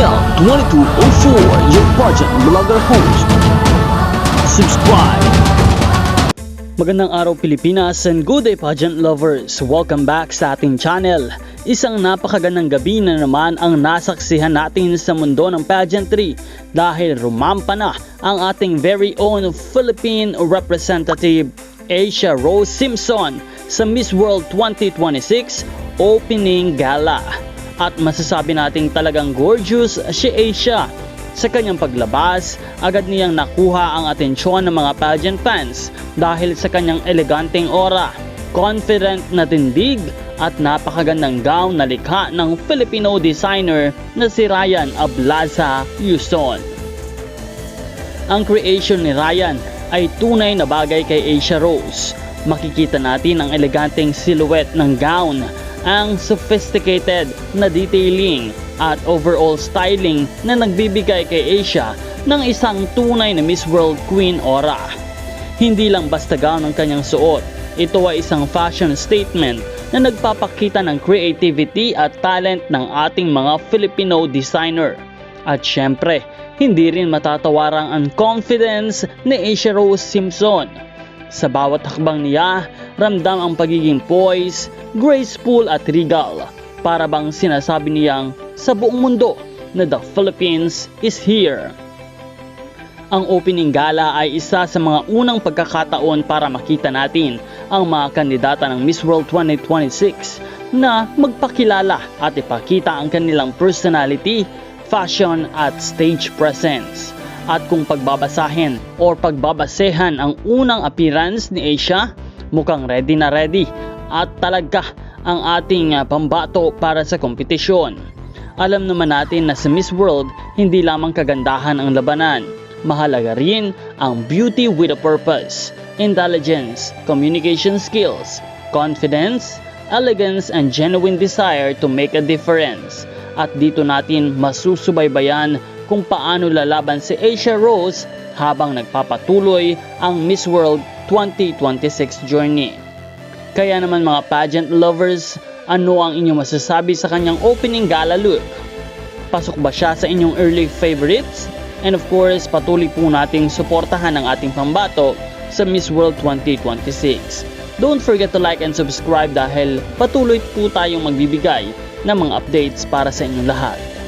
Mel 2204, your pageant vlogger host. Subscribe. Magandang araw Pilipinas and good day pageant lovers. Welcome back sa ating channel. Isang napakagandang gabi na naman ang nasaksihan natin sa mundo ng pageantry dahil rumampa na ang ating very own Philippine representative Asia Rose Simpson sa Miss World 2026 Opening Gala. At masasabi nating talagang gorgeous si Asia. Sa kanyang paglabas, agad niyang nakuha ang atensyon ng mga pageant fans dahil sa kanyang eleganteng aura, confident na tindig at napakagandang gown na likha ng Filipino designer na si Ryan Ablaza Yuson. Ang creation ni Ryan ay tunay na bagay kay Asia Rose. Makikita natin ang eleganteng silhouette ng gown, ang sophisticated na detailing at overall styling na nagbibigay kay Asia ng isang tunay na Miss World Queen aura. Hindi lang basta gown ang kanyang suot, ito ay isang fashion statement na nagpapakita ng creativity at talent ng ating mga Filipino designer. At syempre, hindi rin matatawarang ang confidence ni Asia Rose Simpson. Sa bawat hakbang niya, ramdam ang pagiging poise, graceful at regal. Para bang sinasabi niyang sa buong mundo na the Philippines is here. Ang opening gala ay isa sa mga unang pagkakataon para makita natin ang mga kandidata ng Miss World 2026 na magpakilala at ipakita ang kanilang personality, fashion at stage presence. At kung pagbabasahin o pagbabasehan ang unang appearance ni Asia, mukhang ready na ready at talaga ang ating pambato para sa kompetisyon. Alam naman natin na sa Miss World, hindi lamang kagandahan ang labanan. Mahalaga rin ang beauty with a purpose, intelligence, communication skills, confidence, elegance and genuine desire to make a difference. At dito natin masusubaybayan kung paano lalaban si Asia Rose habang nagpapatuloy ang Miss World 2026 journey. Kaya naman mga pageant lovers, ano ang inyong masasabi sa kanyang opening gala look? Pasok ba siya sa inyong early favorites? And of course, patuloy po nating suportahan ang ating pambato sa Miss World 2026. Don't forget to like and subscribe dahil patuloy po tayong magbibigay ng mga updates para sa inyong lahat.